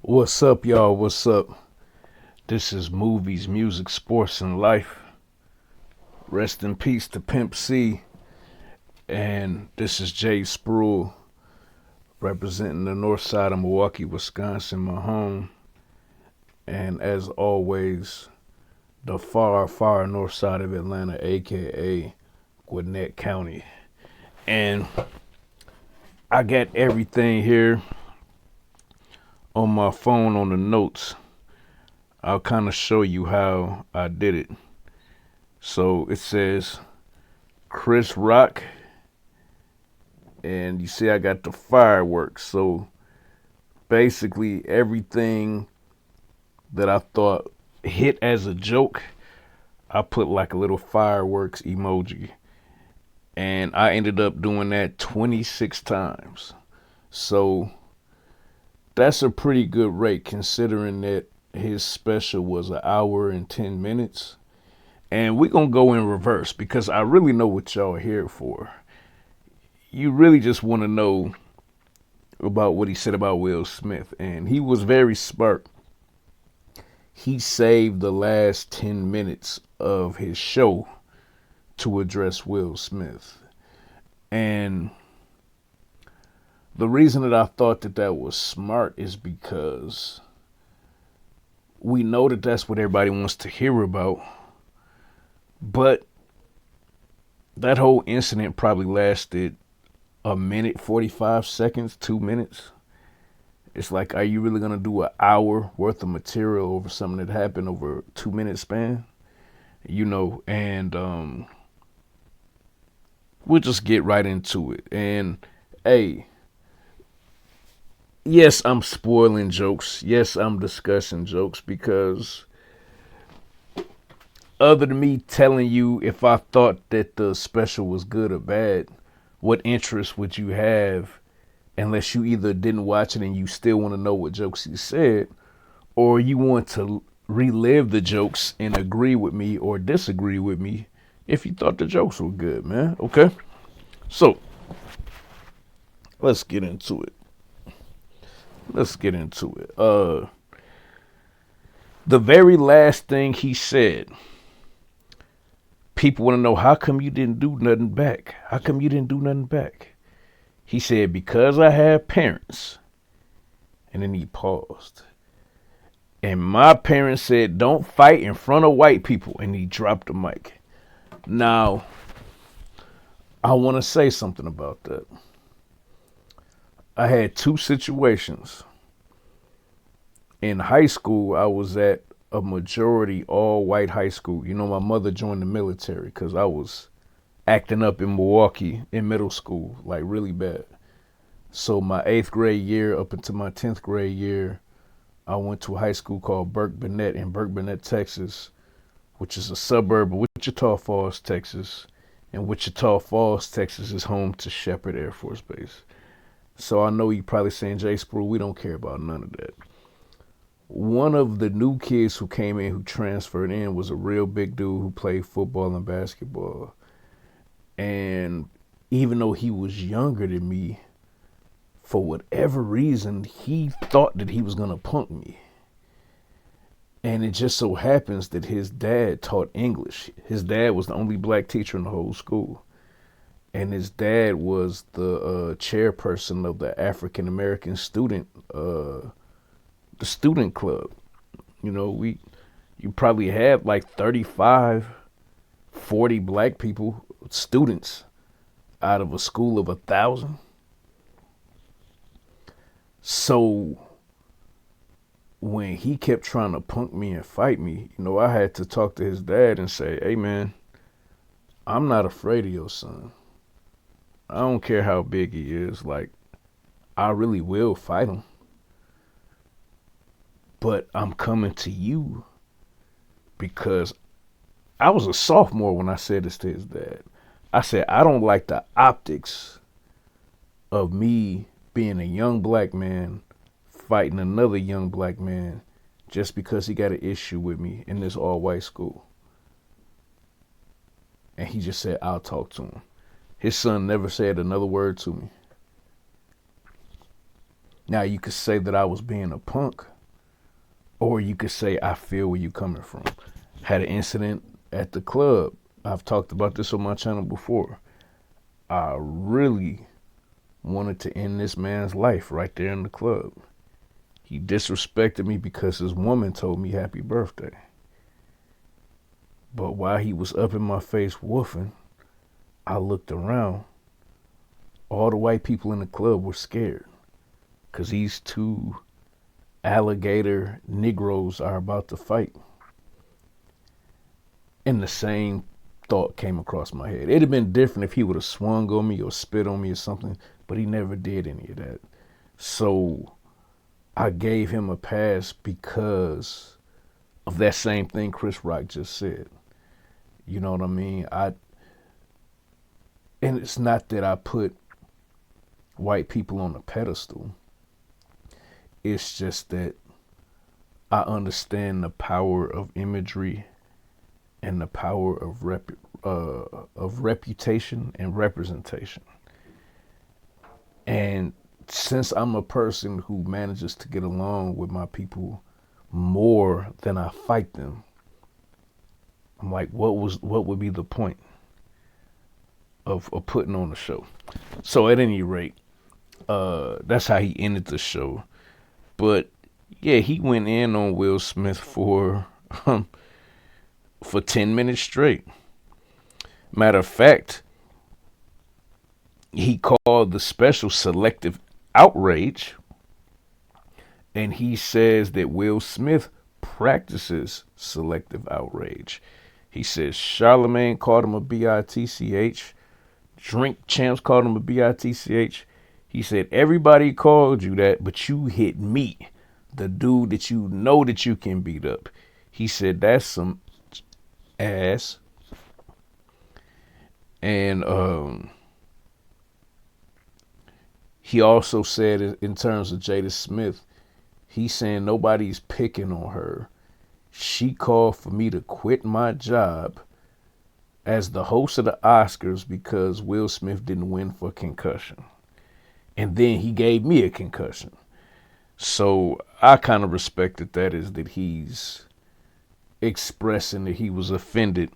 What's up, y'all? What's up? This is Movies, Music, Sports, and Life. Rest in peace to Pimp C. And this is Jay Spruill, representing the north side of Milwaukee, Wisconsin, my home. And as always, the far, far north side of Atlanta, aka Gwinnett County. And I got everything here on my phone on the notes. I'll kind of show you how I did it. So it says Chris Rock, and you see I got the fireworks. So basically everything that I thought hit as a joke, I put like a little fireworks emoji. And I ended up doing that 26 times. So that's a pretty good rate considering that his special was an hour and 10 minutes. And we're going to go in reverse because I really know what y'all are here for. You really just want to know about what he said about Will Smith. And he was very smart. He saved the last 10 minutes of his show to address Will Smith. And the reason that I thought that that was smart is because we know that that's what everybody wants to hear about. But that whole incident probably lasted a minute, 45 seconds, 2 minutes. It's like, are you really going to do an hour worth of material over something that happened over a 2 minute span? And we'll just get right into it. And hey, yes, I'm spoiling jokes. Yes, I'm discussing jokes because other than me telling you if I thought that the special was good or bad, what interest would you have unless you either didn't watch it and you still want to know what jokes he said, or you want to relive the jokes and agree with me or disagree with me if you thought the jokes were good, man. Okay? So, let's get into it. The very last thing he said, people want to know, how come you didn't do nothing back? How come you didn't do nothing back? He said, because I have parents. And then he paused. And my parents said, don't fight in front of white people. And he dropped the mic. Now, I want to say something about that. I had two situations. In high school, I was at a majority all-white high school. You know, my mother joined the military because I was acting up in Milwaukee in middle school, like really bad. So my 8th grade year up until my 10th grade year, I went to a high school called Burke-Burnett in Burke-Burnett, Texas, which is a suburb of Wichita Falls, Texas. And Wichita Falls, Texas is home to Shepherd Air Force Base. So I know you're probably saying, Jay Spruill, we don't care about none of that. One of the new kids who came in, who transferred in, was a real big dude who played football and basketball. And even though he was younger than me, for whatever reason, he thought that he was going to punk me. And it just so happens that his dad taught English. His dad was the only black teacher in the whole school. And his dad was the chairperson of the African American student, the student club. You know, you probably had like 35, 40 black people, students, out of a school of 1,000. So when he kept trying to punk me and fight me, you know, I had to talk to his dad and say, hey man, I'm not afraid of your son. I don't care how big he is. Like, I really will fight him. But I'm coming to you because I was a sophomore when I said this to his dad. I said, I don't like the optics of me being a young black man fighting another young black man just because he got an issue with me in this all-white school. And he just said, I'll talk to him. His son never said another word to me. Now, you could say that I was being a punk, Or you could say, I feel where you're coming from. Had an incident at the club. I've talked about this on my channel before. I really wanted to end this man's life right there in the club. He disrespected me because his woman told me happy birthday. But while he was up in my face woofing, I looked around. All the white people in the club were scared because these two alligator Negroes are about to fight. And the same thought came across my head. It'd have been different if he would have swung on me or spit on me or something, but he never did any of that. So I gave him a pass because of that same thing Chris Rock just said. You know what I mean? And it's not that I put white people on a pedestal. It's just that I understand the power of imagery and the power of reputation and representation. And since I'm a person who manages to get along with my people more than I fight them, I'm like, what would be the point of putting on the show? So at any rate, that's how he ended the show. But yeah, he went in on Will Smith for 10 minutes straight. Matter of fact, he called the special selective outrage, and he says that Will Smith practices selective outrage. He says Charlemagne called him a bitch. Drink Champs called him a bitch. He said everybody called you that, but you hit me, the dude that you know that you can beat up. He said that's some ass. And he also said in terms of Jada Smith, he's saying nobody's picking on her. She called for me to quit my job as the host of the Oscars because Will Smith didn't win for concussion. And then he gave me a concussion. So I kind of respected that, is that he's expressing that he was offended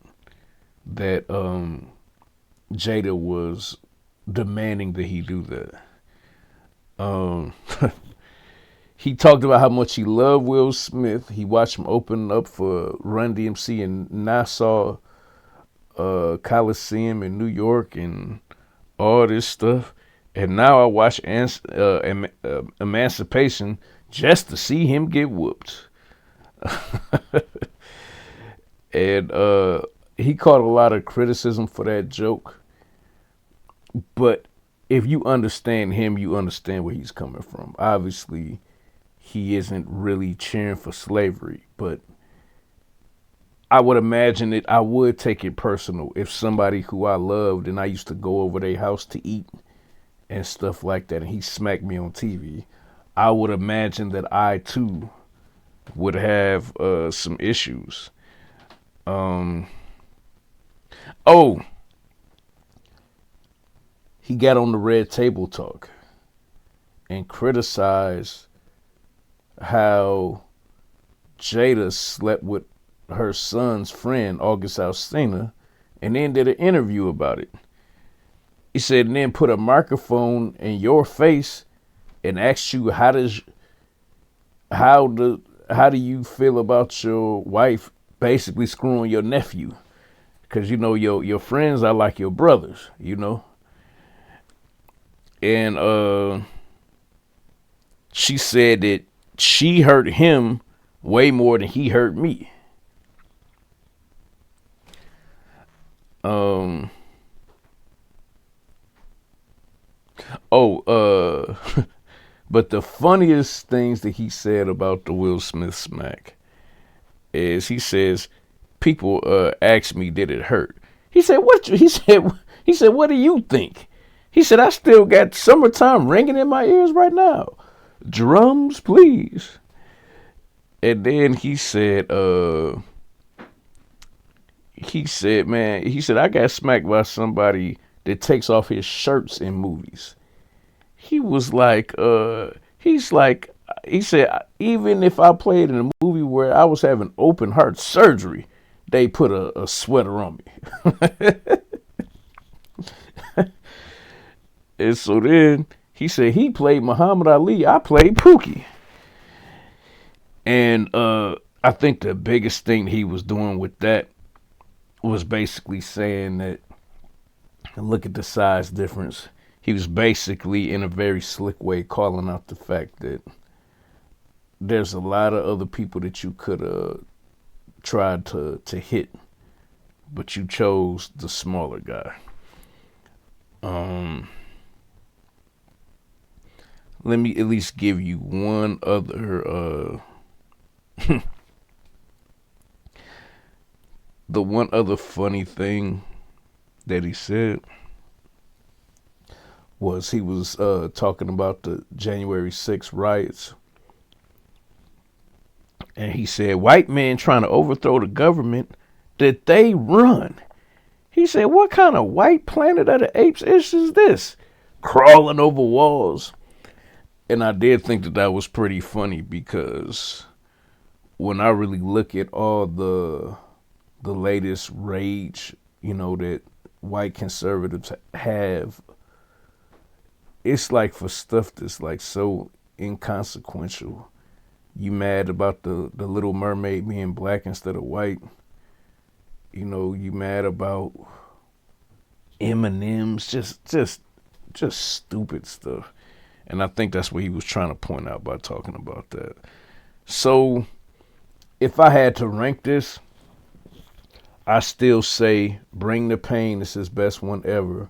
that Jada was demanding that he do that. He talked about how much he loved Will Smith. He watched him open up for Run DMC in Nassau Coliseum in New York and all this stuff. And now I watch Emancipation just to see him get whooped. And he caught a lot of criticism for that joke. But if you understand him, you understand where he's coming from. Obviously, he isn't really cheering for slavery, but I would imagine that I would take it personal if somebody who I loved and I used to go over their house to eat and stuff like that, and he smacked me on TV. I would imagine that I too would have some issues. He got on the Red Table Talk and criticized how Jada slept with her son's friend, August Alsina, and then did an interview about it. He said, and then put a microphone in your face and asked you, how do you feel about your wife basically screwing your nephew? Because, you know, your friends are like your brothers, you know. And she said that she hurt him way more than he hurt me. But the funniest things that he said about the Will Smith smack is he says, people ask me, did it hurt? He said, what do you think? He said, I still got Summertime ringing in my ears right now. Drums, please. And then he said, man, I got smacked by somebody that takes off his shirts in movies. He was like, he said, even if I played in a movie where I was having open heart surgery, they put a sweater on me. And so then he said he played Muhammad Ali. I played Pookie. And I think the biggest thing he was doing with that was basically saying that, look at the size difference. He was basically, in a very slick way, calling out the fact that there's a lot of other people that you could have tried to hit, but you chose the smaller guy. Let me at least give you one other the one other funny thing that he said was he was talking about the January 6th riots. And he said, white men trying to overthrow the government that they run. He said, what kind of white Planet of the Apes is this? Crawling over walls. And I did think that that was pretty funny, because when I really look at all the latest rage, that white conservatives have, it's like for stuff that's like so inconsequential. You mad about the Little Mermaid being black instead of white. You mad about M&M's, just stupid stuff. And I think that's what he was trying to point out by talking about that. So if I had to rank this, I still say Bring the Pain is his best one ever.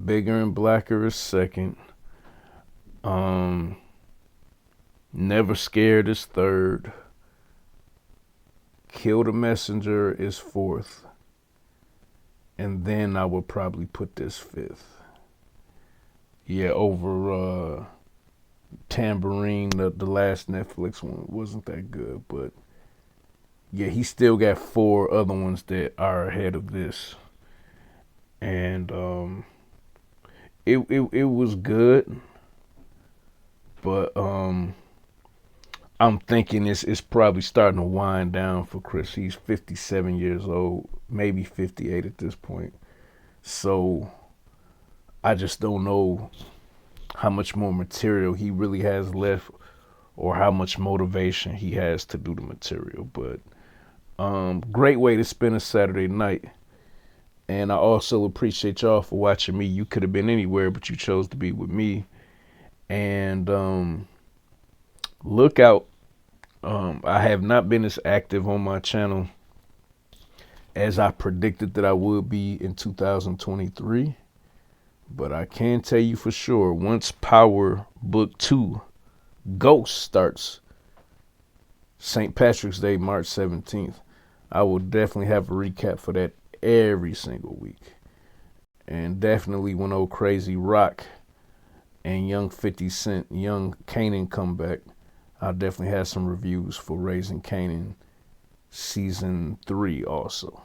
Bigger and Blacker is second. Never Scared is third. Kill the Messenger is fourth. And then I would probably put this fifth. Yeah, over Tambourine, the last Netflix one, wasn't that good. But yeah, he still got 4 other ones that are ahead of this. And it was good. But I'm thinking it's probably starting to wind down for Chris. He's 57 years old, maybe 58 at this point. So I just don't know how much more material he really has left, or how much motivation he has to do the material. But great way to spend a Saturday night. And I also appreciate y'all for watching me. You could have been anywhere, but you chose to be with me. And look out. I have not been as active on my channel as I predicted that I would be in 2023. But I can tell you for sure, once Power Book 2 Ghost starts, St. Patrick's Day, March 17th, I will definitely have a recap for that every single week. And definitely when Old Crazy Rock and Young 50 Cent, Young Kanan come back, I'll definitely have some reviews for Raising Kanan Season 3 also.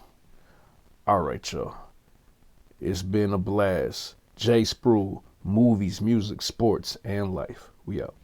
All right, y'all. It's been a blast. Jay Spruill, movies, music, sports, and life. We out.